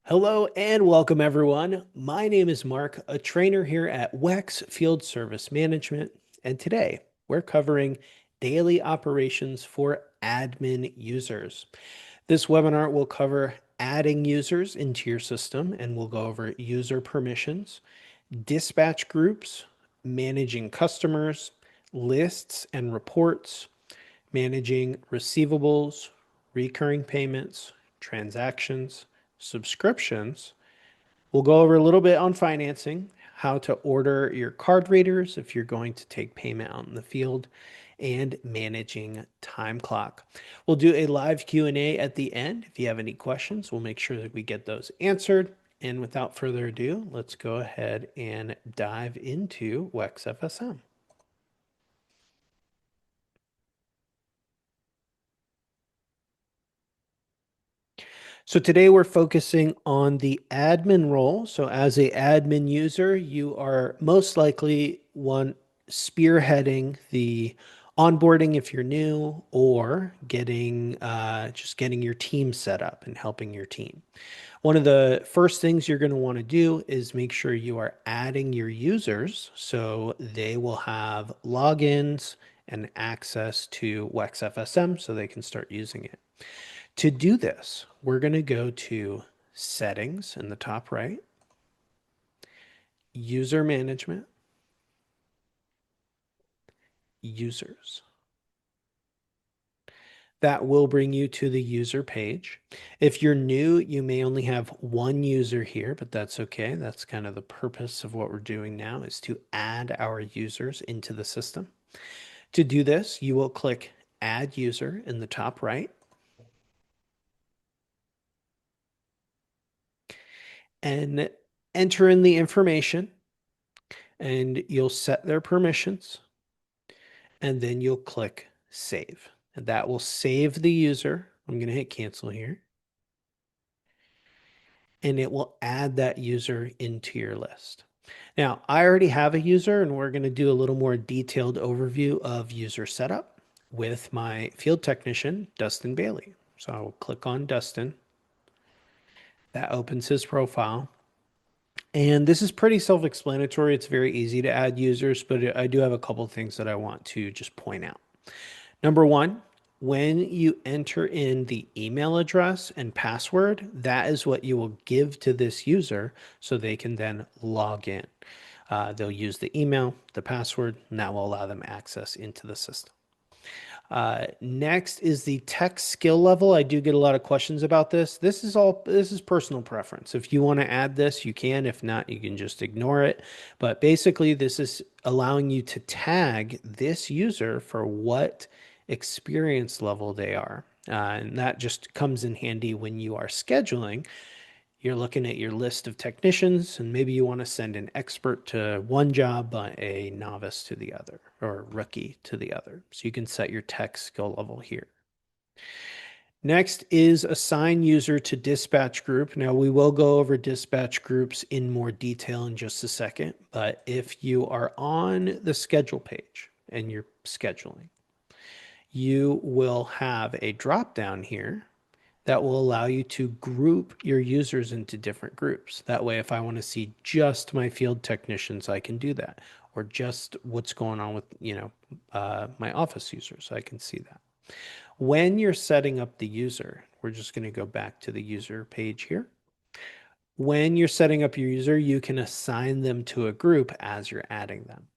Hello and welcome, everyone. My name is Mark, a trainer here at WEX Field Service Management, and today we're covering daily operations for admin users. This webinar will cover adding users into your system, and we'll go over user permissions, dispatch groups, managing customers, lists and reports, managing receivables, recurring payments, transactions, subscriptions. We'll go over a little bit on financing, how to order your card readers if you're going to take payment out in the field, and managing time clock. We'll do a live Q&A at the end. If you have any questions, we'll make sure that we get those answered. And without further ado, let's go ahead and dive into WEX FSM. So today we're focusing on the admin role. So as a admin user, you are most likely one spearheading the onboarding if you're new, or getting just getting your team set up and helping your team. One of the first things you're going to want to do is make sure you are adding your users so they will have logins and access to WEX FSM so they can start using it. To do this, we're going to go to Settings in the top right, User Management, Users. That will bring you to the user page. If you're new, you may only have one user here, but that's okay. That's kind of the purpose of what we're doing now, is to add our users into the system. To do this, you will click Add User in the top right, and enter in the information, and you'll set their permissions, and then you'll click Save. And that will save the user. I'm going to hit cancel here, and it will add that user into your list. Now, I already have a user, and we're going to do a little more detailed overview of user setup with my field technician, Dustin Bailey. So I will click on Dustin. That opens his profile. And this is pretty self-explanatory. It's very easy to add users, but I do have a couple things that I want to just point out. Number one, when you enter in the email address and password, that is what you will give to this user so they can then log in. They'll use the email, the password, and that will allow them access into the system. Next is the tech skill level. I do get a lot of questions about this. This is personal preference. If you want to add this, you can. If not, you can just ignore it. But basically, this is allowing you to tag this user for what experience level they are. And that just comes in handy when you are scheduling. You're looking at your list of technicians, and maybe you want to send an expert to one job, but a novice to the other, or a rookie to the other. So you can set your tech skill level here. Next is assign user to dispatch group. Now we will go over dispatch groups in more detail in just a second, but if you are on the schedule page and you're scheduling, you will have a drop down here that will allow you to group your users into different groups. That way, if I want to see just my field technicians, I can do that, or just what's going on with, my office users, I can see that. When you're setting up the user, we're just going to go back to the user page here. When you're setting up your user, you can assign them to a group as you're adding them.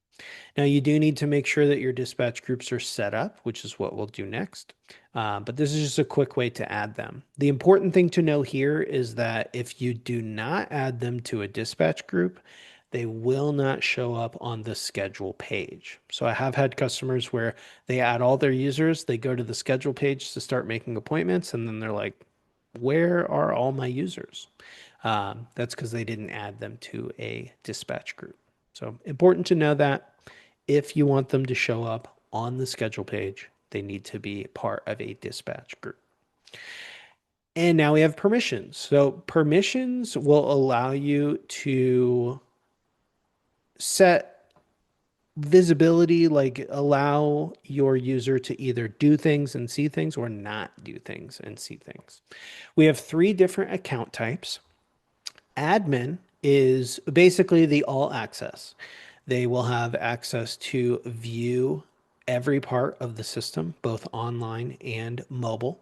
Now, you do need to make sure that your dispatch groups are set up, which is what we'll do next. But this is just a quick way to add them. The important thing to know here is that if you do not add them to a dispatch group, they will not show up on the schedule page. So I have had customers where they add all their users, they go to the schedule page to start making appointments, and then they're like, where are all my users? That's because they didn't add them to a dispatch group. So important to know that if you want them to show up on the schedule page, they need to be part of a dispatch group. And now we have permissions. So permissions will allow you to set visibility, like allow your user to either do things and see things or not do things and see things. We have three different account types. Admin is basically the all access. They will have access to view every part of the system, both online and mobile,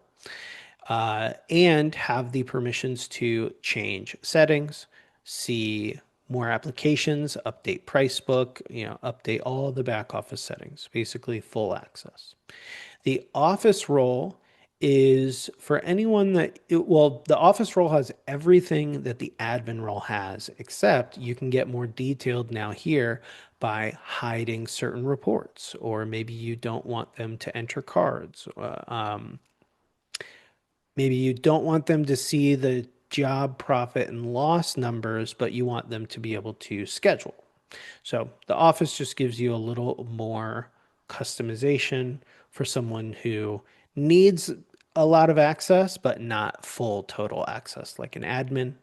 and have the permissions to change settings, see more applications, update price book, update all the back office settings, basically full access. The office role is for anyone well, the office role has everything that the admin role has, except you can get more detailed now here by hiding certain reports, or maybe you don't want them to enter cards. Maybe you don't want them to see the job profit and loss numbers, but you want them to be able to schedule. So the Office just gives you a little more customization for someone who needs a lot of access, but not full total access like an admin.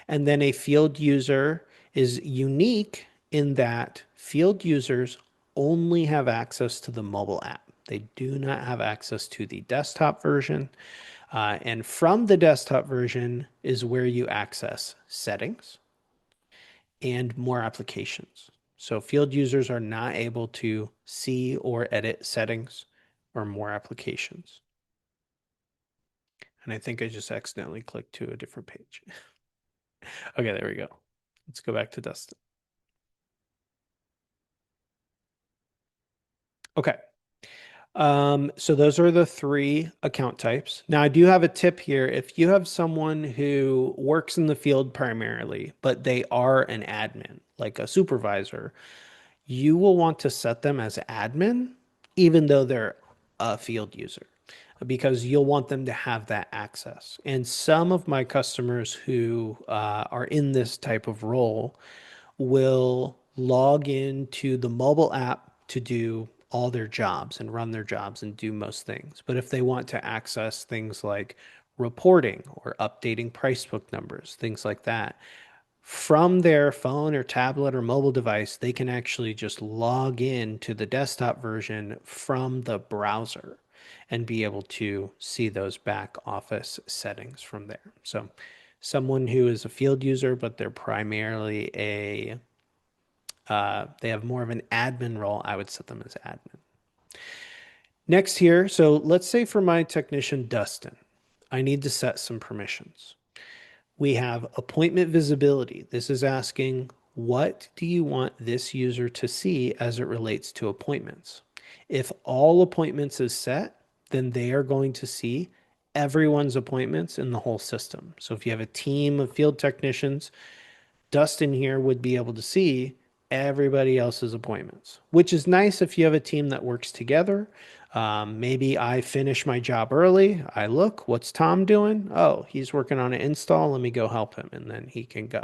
And then a field user is unique in that field users only have access to the mobile app. They do not have access to the desktop version. And from the desktop version is where you access settings and more applications. So field users are not able to see or edit settings or more applications. And I think I just accidentally clicked to a different page. Okay, there we go. Let's go back to Dustin. Okay. So those are the three account types. Now, I do have a tip here. If you have someone who works in the field primarily, but they are an admin, like a supervisor, you will want to set them as admin, even though they're a field user, because you'll want them to have that access. And some of my customers who are in this type of role will log into the mobile app to do all their jobs and run their jobs and do most things. But if they want to access things like reporting or updating price book numbers, things like that, from their phone or tablet or mobile device, they can actually just log in to the desktop version from the browser and be able to see those back office settings from there. So someone who is a field user, but they're primarily they have more of an admin role, I would set them as admin. Next here, so let's say for my technician, Dustin, I need to set some permissions. We have appointment visibility. This is asking, what do you want this user to see as it relates to appointments? If all appointments is set, then they are going to see everyone's appointments in the whole system. So if you have a team of field technicians, Dustin here would be able to see everybody else's appointments, which is nice if you have a team that works together. Maybe I finish my job early. I look, what's Tom doing? Oh, he's working on an install. Let me go help him, and then he can go.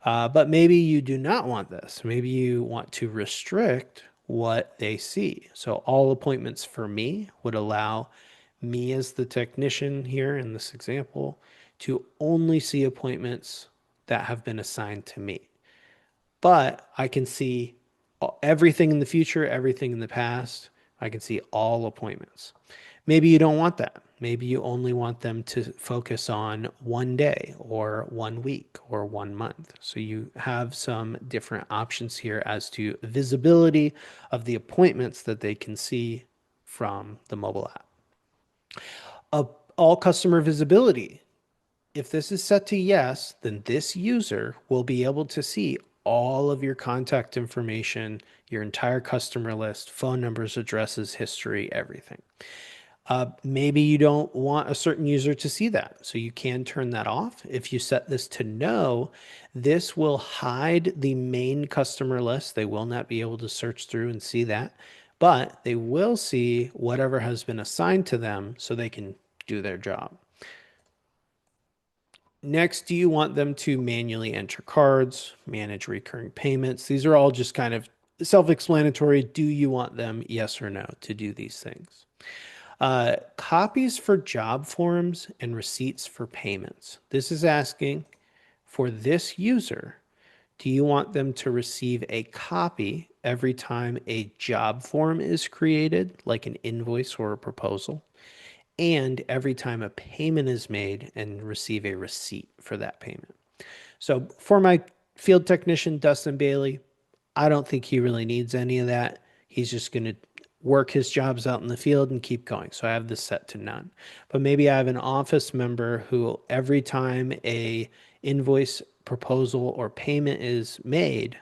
But maybe you do not want this. Maybe you want to restrict what they see. So all appointments for me would allow me as the technician here in this example to only see appointments that have been assigned to me. But I can see everything in the future, everything in the past. I can see all appointments. Maybe you don't want that. Maybe you only want them to focus on one day or 1 week or 1 month. So you have some different options here as to visibility of the appointments that they can see from the mobile app. All customer visibility. If this is set to yes, then this user will be able to see all of your contact information, your entire customer list, phone numbers, addresses, history, everything. Maybe you don't want a certain user to see that, so you can turn that off. If you set this to no, this will hide the main customer list. They will not be able to search through and see that, but they will see whatever has been assigned to them so they can do their job. Next, do you want them to manually enter cards, manage recurring payments? These are all just kind of self-explanatory. Do you want them, yes or no, to do these things? Copies for job forms and receipts for payments. This is asking for this user, do you want them to receive a copy every time a job form is created, like an invoice or a proposal, and every time a payment is made and receive a receipt for that payment? So for my field technician, Dustin Bailey, I don't think he really needs any of that. He's just going to work his jobs out in the field and keep going. So I have this set to none. But maybe I have an office member who every time a invoice proposal or payment is made,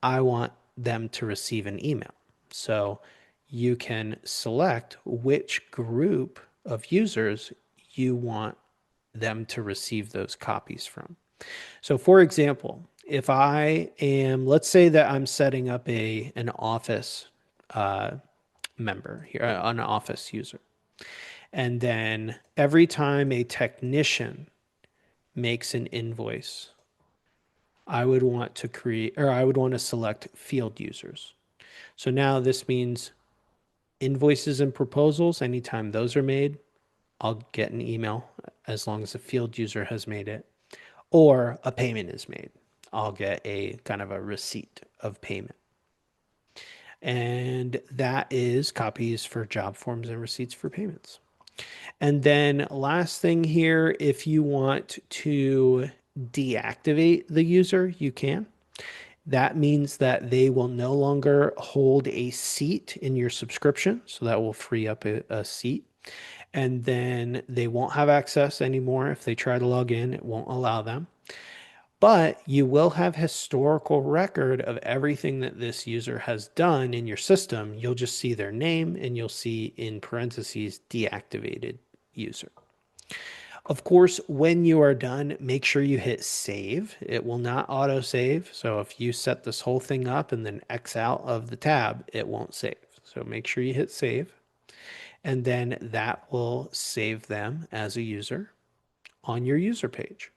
I want them to receive an email. So you can select which group of users you want them to receive those copies from. So for example, if I am, let's say that I'm setting up an office uh, member here, an office user. And then every time a technician makes an invoice, I would want to create, or I would want to select field users. So now this means invoices and proposals, anytime those are made, I'll get an email as long as a field user has made it, or a payment is made. I'll get a kind of a receipt of payment. And that is copies for job forms and receipts for payments. And then last thing here, if you want to deactivate the user, you can. That means that they will no longer hold a seat in your subscription. So that will free up a seat. And then they won't have access anymore. If they try to log in, it won't allow them. But you will have historical record of everything that this user has done in your system. You'll just see their name and you'll see in parentheses deactivated user. Of course, when you are done, make sure you hit save. It will not auto save. So if you set this whole thing up and then X out of the tab, it won't save. So make sure you hit save. And then that will save them as a user on your user page.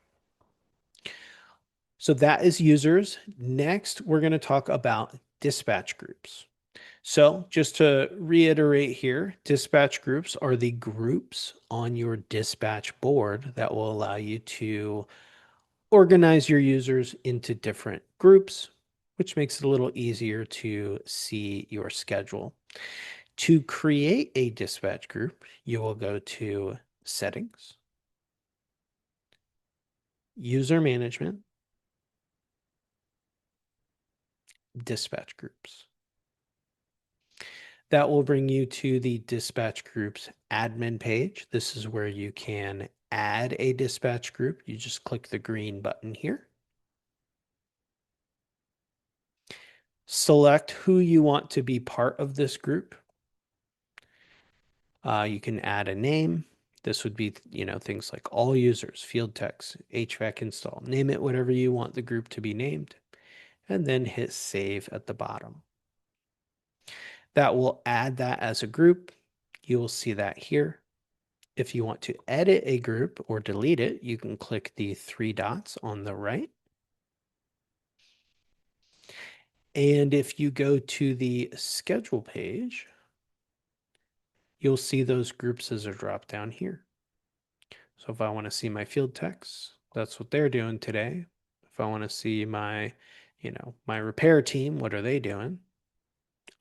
So that is users. Next, we're going to talk about dispatch groups. So just to reiterate here, dispatch groups are the groups on your dispatch board that will allow you to organize your users into different groups, which makes it a little easier to see your schedule. To create a dispatch group, you will go to Settings, User Management, Dispatch Groups. That will bring you to the dispatch groups admin page. This is where you can add a dispatch group. You just click the green button here. Select who you want to be part of this group. You can add a name. This would be, things like all users, field techs, HVAC install, name it whatever you want the group to be named, and then hit save at the bottom. That will add that as a group. You will see that here. If you want to edit a group or delete it, you can click the three dots on the right. And if you go to the schedule page, you'll see those groups as a drop down here. So if I want to see my field techs, that's what they're doing today. If I want to see my, my repair team, what are they doing?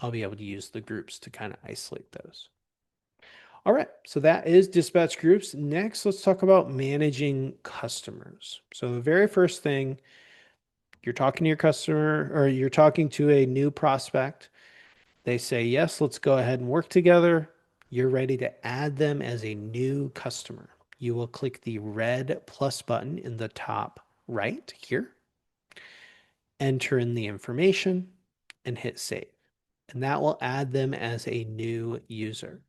I'll be able to use the groups to kind of isolate those. All right, so that is dispatch groups. Next, let's talk about managing customers. So the very first thing, you're talking to your customer or you're talking to a new prospect. They say, yes, let's go ahead and work together. You're ready to add them as a new customer. You will click the red plus button in the top right here, enter in the information, and hit save. And that will add them as a new user.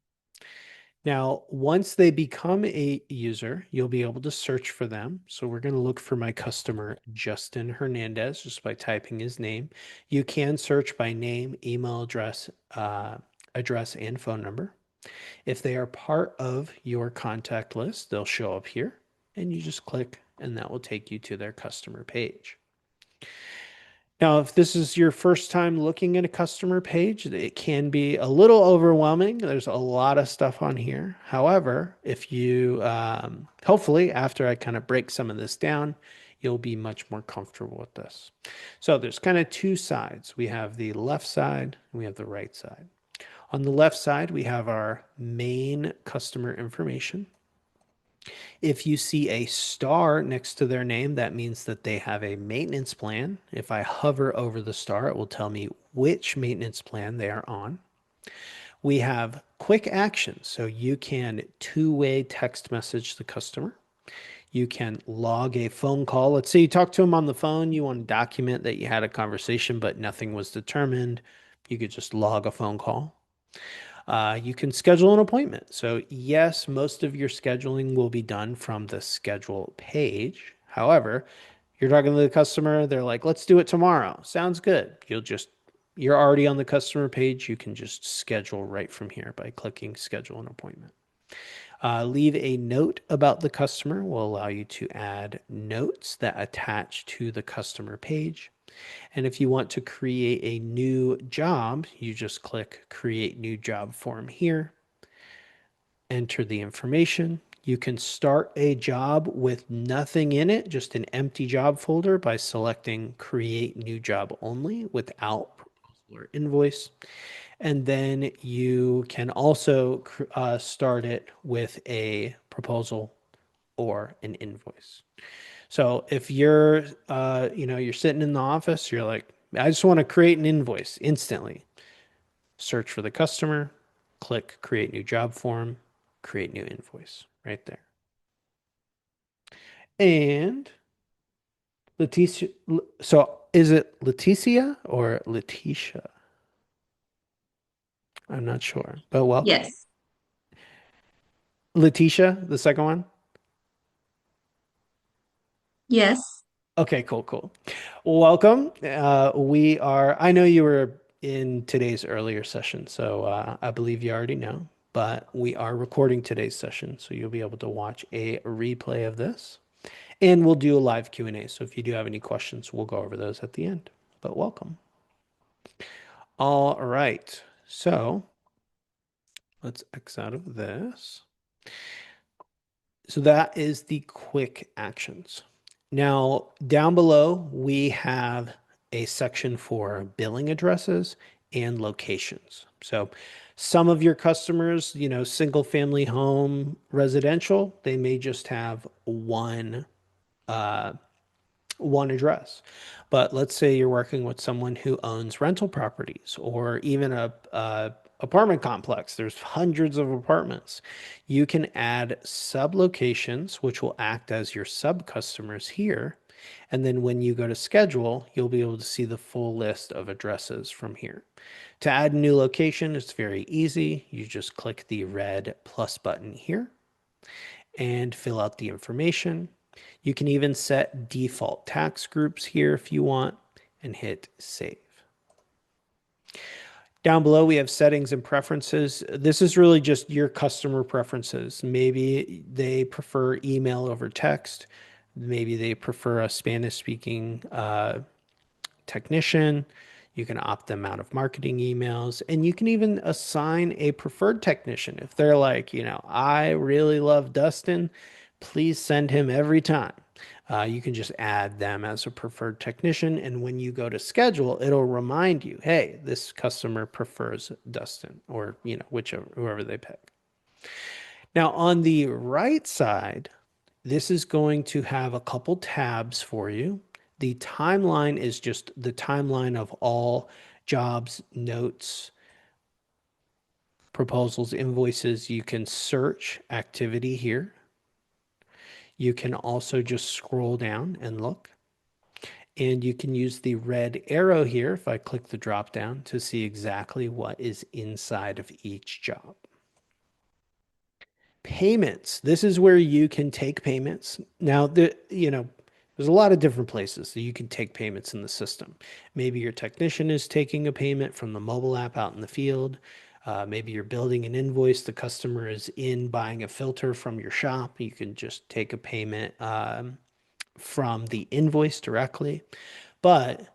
Now, once they become a user, you'll be able to search for them. So we're going to look for my customer, Justin Hernandez, just by typing his name. You can search by name, email address, address, and phone number. If they are part of your contact list, they'll show up here, and you just click, and that will take you to their customer page. Now, if this is your first time looking at a customer page, it can be a little overwhelming. There's a lot of stuff on here. However, if you, hopefully, after I kind of break some of this down, you'll be much more comfortable with this. So there's kind of two sides. We have the left side and we have the right side. On the left side, we have our main customer information. If you see a star next to their name, that means that they have a maintenance plan. If I hover over the star, it will tell me which maintenance plan they are on. We have quick actions, so you can two-way text message the customer. You can log a phone call. Let's say you talk to them on the phone, you want to document that you had a conversation, but nothing was determined. You could just log a phone call. You can schedule an appointment. So, yes, most of your scheduling will be done from the schedule page. However, you're talking to the customer, they're like, let's do it tomorrow. Sounds good. You're already on the customer page. You can just schedule right from here by clicking schedule an appointment. Leave a note about the customer will allow you to add notes that attach to the customer page. And if you want to create a new job, you just click create new job form here, enter the information. You can start a job with nothing in it, just an empty job folder by selecting create new job only without proposal or invoice. And then you can also start it with a proposal or an invoice. So if you're sitting in the office, you're like, I just want to create an invoice instantly. Search for the customer, click create new job form, create new invoice right there. And Leticia, so is it Leticia or Letitia? I'm not sure, but welcome. Yes. Letitia, the second one. Yes. Okay, cool, cool. Welcome. I know you were in today's earlier session, so I believe you already know, but we are recording today's session, so you'll be able to watch a replay of this. And we'll do a live Q&A. So if you do have any questions, we'll go over those at the end. But welcome. All right. So let's X out of this. So that is the quick actions. Now, down below, we have a section for billing addresses and locations. So some of your customers, single family home residential, they may just have uh, one address. But let's say you're working with someone who owns rental properties or even a apartment complex. There's hundreds of apartments. You can add sub locations, which will act as your sub customers here. And then when you go to schedule, you'll be able to see the full list of addresses from here. To add a new location, it's very easy. You just click the red plus button here and fill out the information. You can even set default tax groups here if you want and hit save. Down below, we have settings and preferences. This is really just your customer preferences. Maybe they prefer email over text. Maybe they prefer a Spanish speaking technician. You can opt them out of marketing emails, and you can even assign a preferred technician. If they're like, I really love Dustin, please send him every time. You can just add them as a preferred technician. And when you go to schedule, it'll remind you, hey, this customer prefers Dustin or, whoever they pick. Now, on the right side, this is going to have a couple tabs for you. The timeline is just the timeline of all jobs, notes, proposals, invoices. You can search activity here. You can also just scroll down and look. And you can use the red arrow here, if I click the drop down, to see exactly what is inside of each job. Payments. This is where you can take payments. Now, there's a lot of different places that you can take payments in the system. Maybe your technician is taking a payment from the mobile app out in the field. Maybe you're building an invoice. The customer is in buying a filter from your shop. You can just take a payment from the invoice directly. But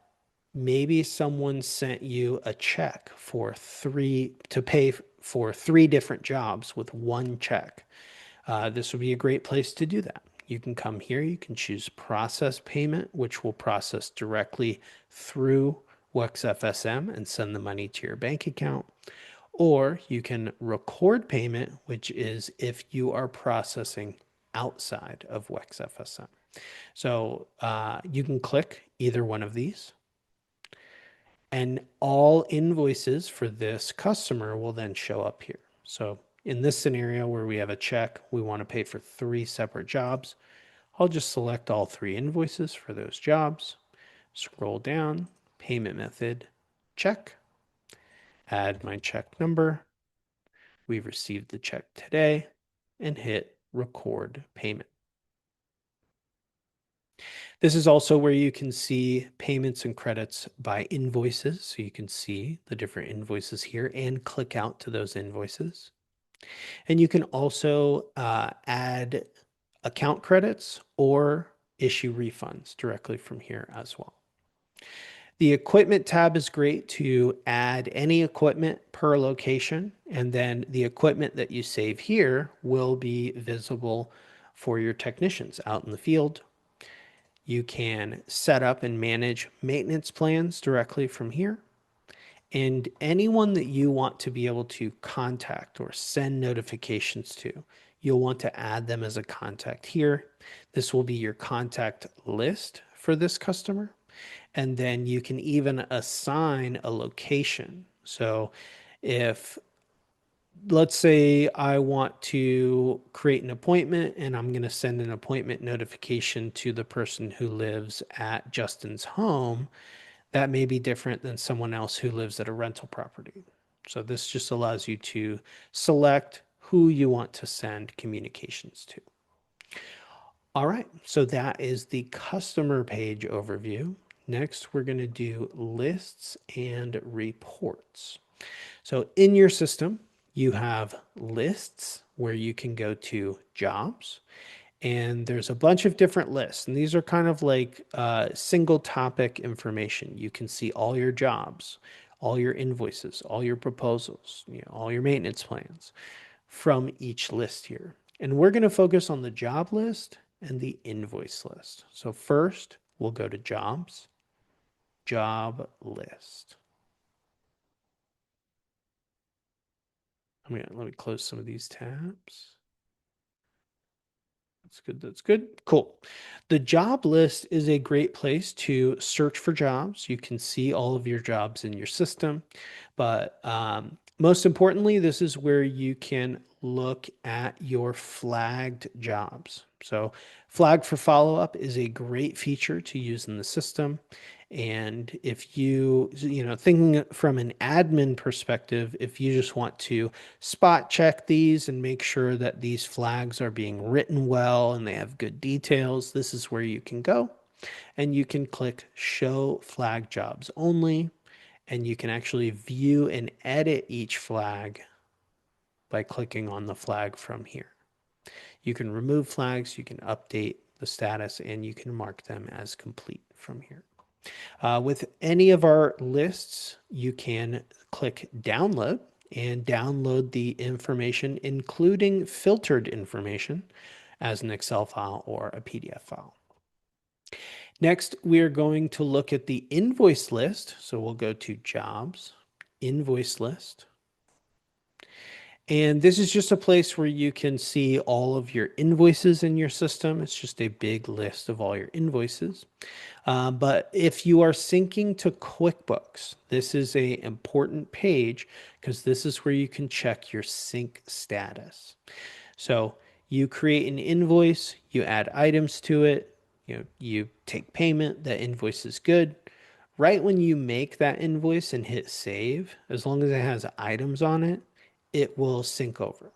maybe someone sent you a check to pay for three different jobs with one check. This would be a great place to do that. You can come here, you can choose process payment, which will process directly through WEX FSM and send the money to your bank account. Or you can record payment, which is if you are processing outside of WEX FSM. So you can click either one of these, and all invoices for this customer will then show up here. So in this scenario where we have a check, we want to pay for 3 separate jobs. I'll just select all 3 invoices for those jobs, scroll down, payment method, check, add my check number. We've received the check today, and hit record payment. This is also where you can see payments and credits by invoices. So you can see the different invoices here and click out to those invoices. And you can also add account credits or issue refunds directly from here as well. The equipment tab is great to add any equipment per location, and then the equipment that you save here will be visible for your technicians out in the field. You can set up and manage maintenance plans directly from here. And anyone that you want to be able to contact or send notifications to, you'll want to add them as a contact here. This will be your contact list for this customer. And then you can even assign a location. So if, let's say I want to create an appointment and I'm going to send an appointment notification to the person who lives at Justin's home, that may be different than someone else who lives at a rental property. So this just allows you to select who you want to send communications to. All right, so that is the customer page overview. Next, we're going to do lists and reports. So in your system, you have lists where you can go to jobs, and there's a bunch of different lists. And these are kind of like single topic information. You can see all your jobs, all your invoices, all your proposals, all your maintenance plans from each list here. And we're going to focus on the job list and the invoice list. So first, we'll go to jobs, job list. Let me close some of these tabs. That's good. That's good. Cool. The job list is a great place to search for jobs. You can see all of your jobs in your system, but most importantly, this is where you can look at your flagged jobs. So flag for follow-up is a great feature to use in the system. And if thinking from an admin perspective, if you just want to spot check these and make sure that these flags are being written well and they have good details, this is where you can go. And you can click Show Flag Jobs Only, and you can actually view and edit each flag by clicking on the flag from here. You can remove flags, you can update the status, and you can mark them as complete from here. With any of our lists, you can click download and download the information, including filtered information, as an Excel file or a PDF file. Next, we are going to look at the invoice list. So we'll go to Jobs, Invoice List. And this is just a place where you can see all of your invoices in your system. It's just a big list of all your invoices. But if you are syncing to QuickBooks, this is an important page because this is where you can check your sync status. So you create an invoice, you add items to it, you take payment, that invoice is good. Right when you make that invoice and hit save, as long as it has items on it, it will sync over.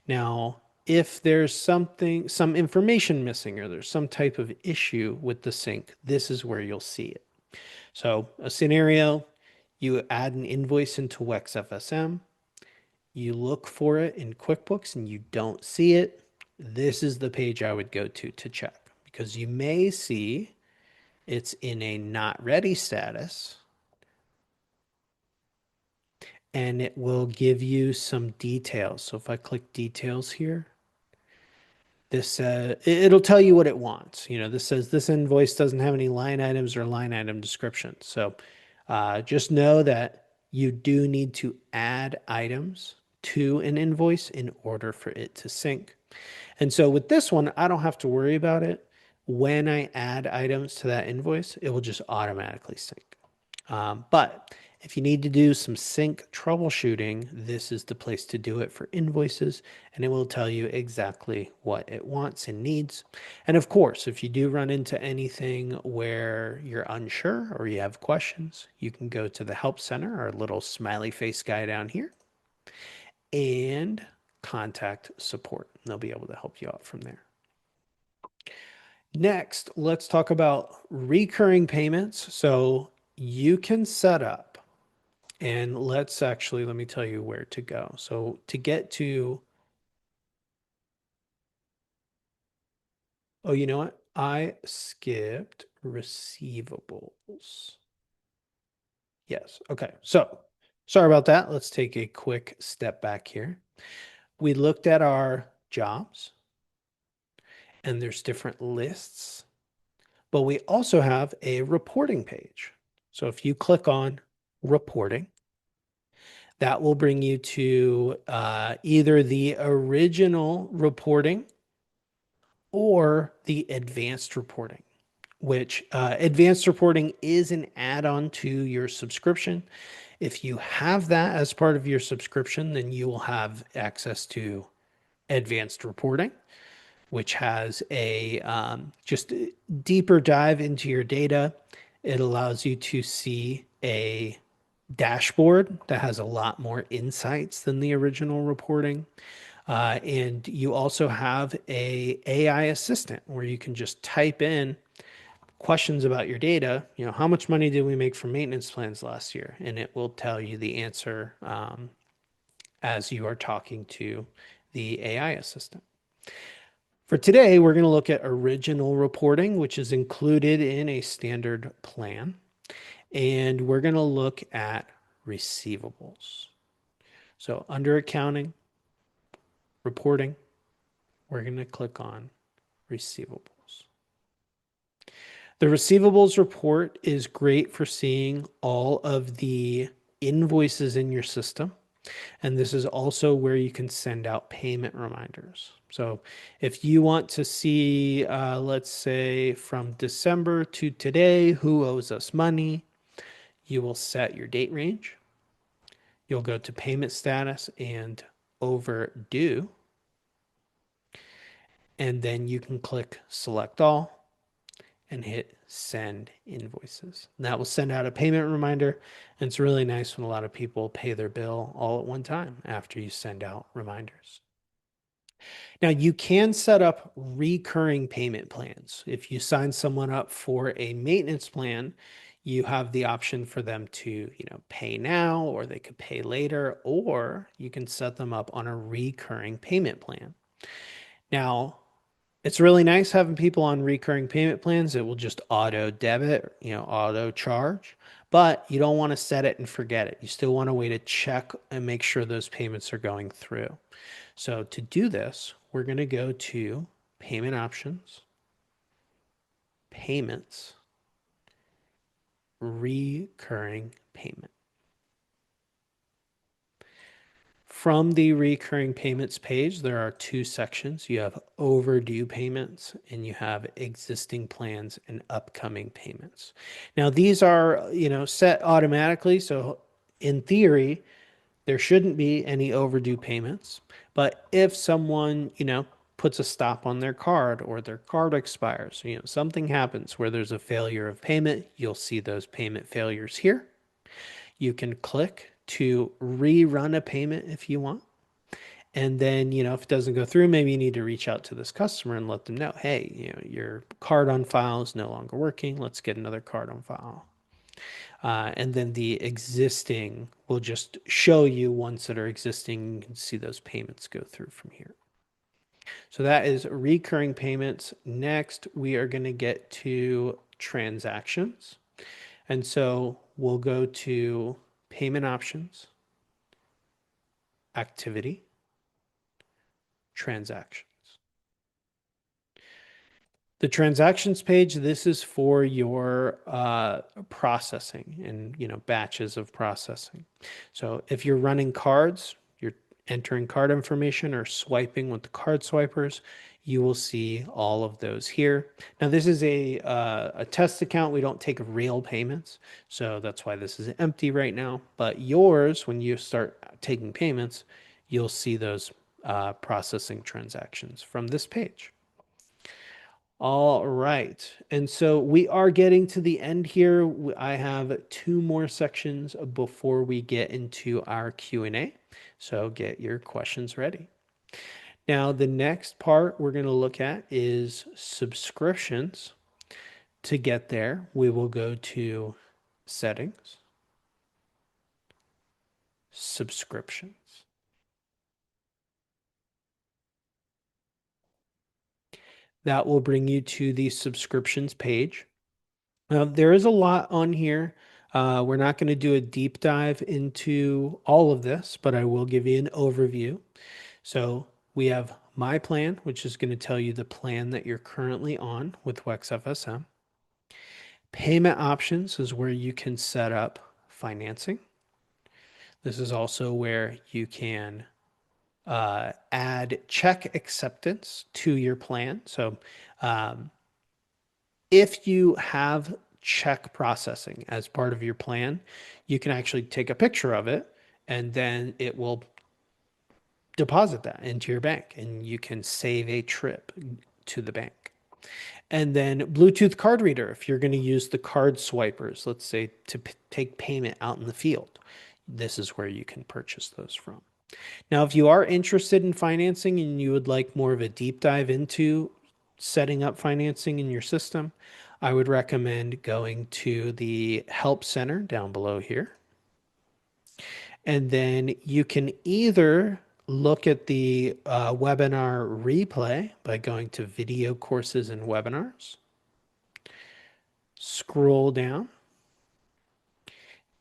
Now, if there's some information missing, or there's some type of issue with the sync, this is where you'll see it. So a scenario, you add an invoice into WEX FSM, you look for it in QuickBooks and you don't see it, this is the page I would go to check, because you may see it's in a not ready status, and it will give you some details. So if I click details here, this it'll tell you what it wants. This says this invoice doesn't have any line items or line item descriptions. So just know that you do need to add items to an invoice in order for it to sync. And so with this one, I don't have to worry about it. When I add items to that invoice, it will just automatically sync. But if you need to do some sync troubleshooting, this is the place to do it for invoices, and it will tell you exactly what it wants and needs. And of course, if you do run into anything where you're unsure or you have questions, you can go to the Help Center, our little smiley face guy down here, and contact support. They'll be able to help you out from there. Next, let's talk about recurring payments. So you can set up, and let me tell you where to go. So to get to, oh, you know what? I skipped receivables. Yes. Okay. So sorry about that. Let's take a quick step back here. We looked at our jobs, and there's different lists, but we also have a reporting page. So if you click on reporting, that will bring you to either the original reporting or the advanced reporting, which advanced reporting is an add-on to your subscription. If you have that as part of your subscription, then you will have access to advanced reporting, which has a just deeper dive into your data. It allows you to see a dashboard that has a lot more insights than the original reporting. And you also have a AI assistant where you can just type in questions about your data. You know, how much money did we make from maintenance plans last year? And it will tell you the answer as you are talking to the AI assistant. For today, we're going to look at original reporting, which is included in a standard plan. And we're going to look at receivables. So under accounting, reporting, we're going to click on receivables. The receivables report is great for seeing all of the invoices in your system. And this is also where you can send out payment reminders. So if you want to see, let's say from December to today, who owes us money, you will set your date range. You'll go to payment status and overdue. And then you can click select all and hit send invoices. And that will send out a payment reminder. And it's really nice when a lot of people pay their bill all at one time after you send out reminders. Now you can set up recurring payment plans. If you sign someone up for a maintenance plan, you have the option for them to, pay now, or they could pay later, or you can set them up on a recurring payment plan. Now, it's really nice having people on recurring payment plans. It will just auto debit, auto charge, but you don't want to set it and forget it. You still want a way to check and make sure those payments are going through. So to do this, we're going to go to payment options, payments, recurring payment. From the recurring payments page, there are two sections. You have overdue payments and you have existing plans and upcoming payments. Now, these are, set automatically. So in theory, there shouldn't be any overdue payments. But if someone, puts a stop on their card or their card expires, something happens where there's a failure of payment, you'll see those payment failures here. You can click to rerun a payment if you want. And then, if it doesn't go through, maybe you need to reach out to this customer and let them know, hey, your card on file is no longer working. Let's get another card on file. And then the existing will just show you ones that are existing. You can see those payments go through from here. So that is recurring payments. Next, we are going to get to transactions. And so we'll go to payment options, activity, transactions. The transactions page, this is for your batches of processing. So if you're running cards, entering card information or swiping with the card swipers, you will see all of those here. Now, this is a test account. We don't take real payments, so that's why this is empty right now. But yours, when you start taking payments, you'll see those processing transactions from this page. All right. And so we are getting to the end here. I have two more sections before we get into our Q&A. So get your questions ready. Now, the next part we're going to look at is subscriptions. To get there, we will go to settings, subscriptions. That will bring you to the subscriptions page. Now, there is a lot on here. We're not going to do a deep dive into all of this, but I will give you an overview. So we have My Plan, which is going to tell you the plan that you're currently on with WEX FSM. Payment options is where you can set up financing. This is also where you can add check acceptance to your plan. So um, if you have check processing as part of your plan, you can actually take a picture of it and then it will deposit that into your bank and you can save a trip to the bank. And then Bluetooth card reader, if you're going to use the card swipers, let's say to take payment out in the field, this is where you can purchase those from. Now, if you are interested in financing and you would like more of a deep dive into setting up financing in your system, I would recommend going to the Help Center down below here. And then you can either look at the webinar replay by going to Video Courses and Webinars. Scroll down.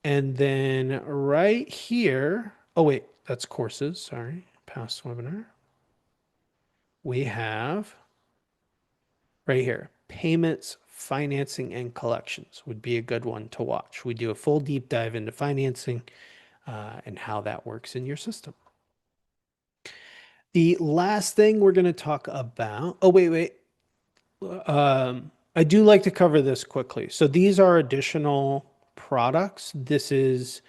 And then right here, oh wait, that's courses, sorry, past webinar. We have right here, payments, financing, and collections would be a good one to watch. We do a full deep dive into financing and how that works in your system. The last thing we're going to talk about, oh, wait. I do like to cover this quickly. So these are additional products. These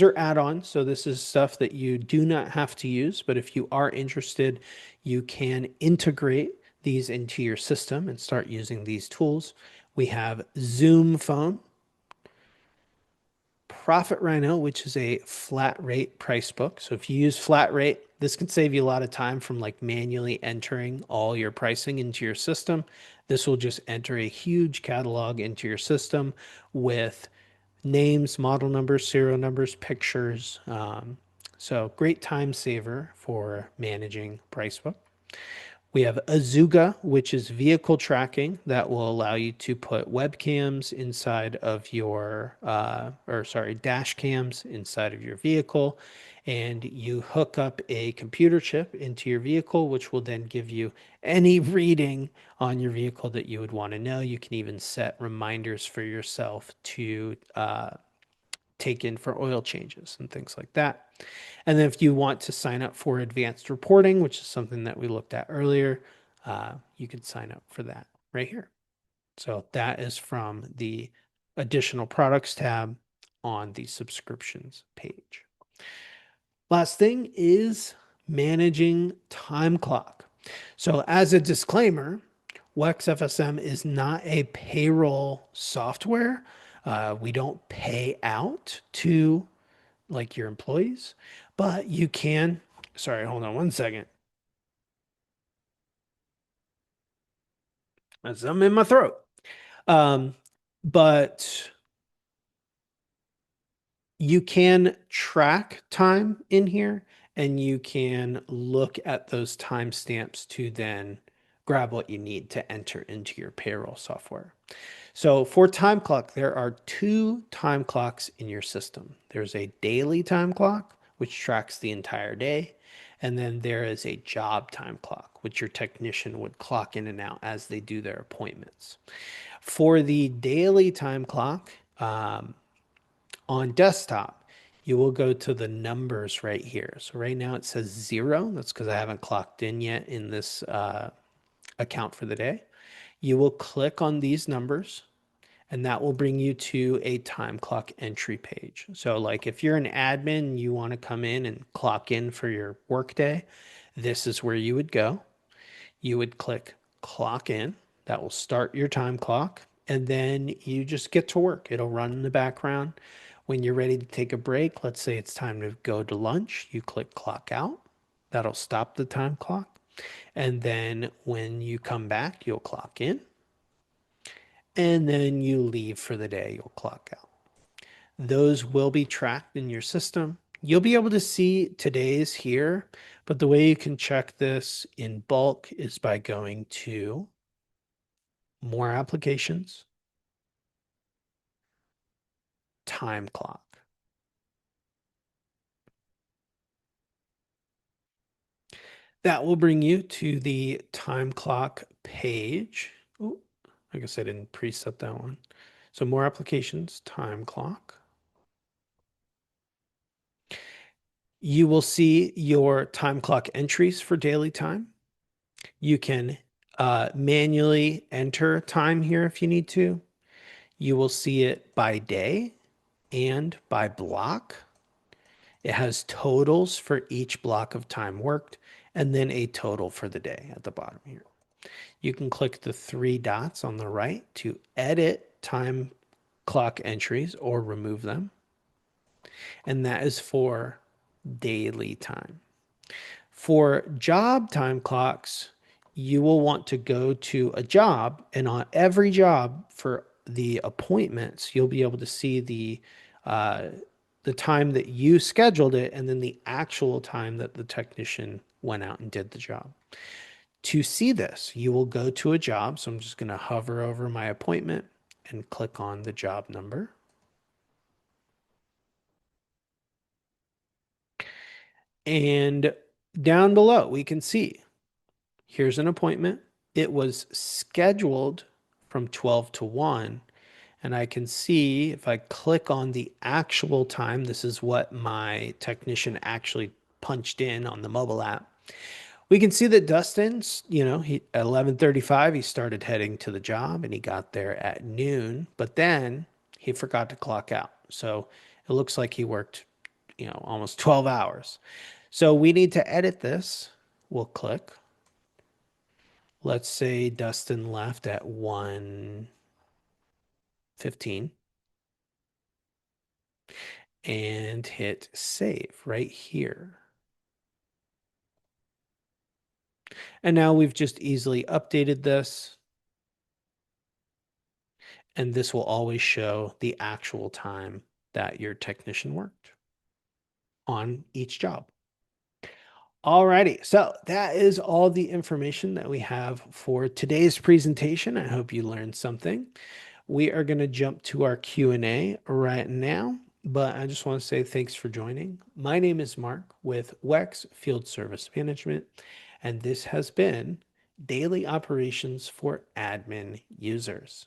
are add-ons. So this is stuff that you do not have to use, but if you are interested, you can integrate these into your system and start using these tools. We have Zoom Phone, Profit Rhino, which is a flat rate price book. So if you use flat rate, this can save you a lot of time from like manually entering all your pricing into your system. This will just enter a huge catalog into your system with names, model numbers, serial numbers, pictures. So great time saver for managing price book. We have Azuga, which is vehicle tracking that will allow you to put webcams inside of your, dash cams inside of your vehicle. And you hook up a computer chip into your vehicle, which will then give you any reading on your vehicle that you would want to know. You can even set reminders for yourself to take in for oil changes and things like that. And then if you want to sign up for advanced reporting, which is something that we looked at earlier, you can sign up for that right here. So that is from the additional products tab on the subscriptions page. Last thing is managing time clock. So as a disclaimer, WEX FSM is not a payroll software. We don't pay out to like your employees, but you can, sorry, hold on one second. That's something in my throat. But you can track time in here and you can look at those timestamps to then grab what you need to enter into your payroll software. So for time clock, there are two time clocks in your system. There's a daily time clock, which tracks the entire day. And then there is a job time clock, which your technician would clock in and out as they do their appointments. For the daily time clock on desktop, you will go to the numbers right here. So right now it says 0. That's because I haven't clocked in yet in this account for the day. You will click on these numbers and that will bring you to a time clock entry page. So like if you're an admin, you want to come in and clock in for your workday, this is where you would go. You would click clock in. That will start your time clock. And then you just get to work. It'll run in the background. When you're ready to take a break, let's say it's time to go to lunch, you click clock out. That'll stop the time clock. And then when you come back, you'll clock in. And then you leave for the day, you'll clock out. Those will be tracked in your system. You'll be able to see today's here, but the way you can check this in bulk is by going to more applications, time clock. That will bring you to the time clock page. Oh, I guess I didn't preset that one. So more applications, time clock. You will see your time clock entries for daily time. You can manually enter time here if you need to. You will see it by day and by block. It has totals for each block of time worked and then a total for the day at the bottom here. You can click the 3 dots on the right to edit time clock entries or remove them. And that is for daily time. For job time clocks, you will want to go to a job, and on every job for the appointments, you'll be able to see the time that you scheduled it and then the actual time that the technician went out and did the job. To see this, you will go to a job. So I'm just going to hover over my appointment and click on the job number. And down below, we can see here's an appointment. It was scheduled from 12 to 1. And I can see if I click on the actual time, this is what my technician actually punched in on the mobile app. We can see that Dustin's, at 11:35, he started heading to the job and he got there at noon, but then he forgot to clock out. So it looks like he worked, almost 12 hours. So we need to edit this. We'll click. Let's say Dustin left at 1:15 and hit save right here. And now we've just easily updated this. And this will always show the actual time that your technician worked on each job. Alrighty, so that is all the information that we have for today's presentation. I hope you learned something. We are going to jump to our Q&A right now, but I just want to say thanks for joining. My name is Mark with WEX Field Service Management, and this has been Daily Operations for Admin Users.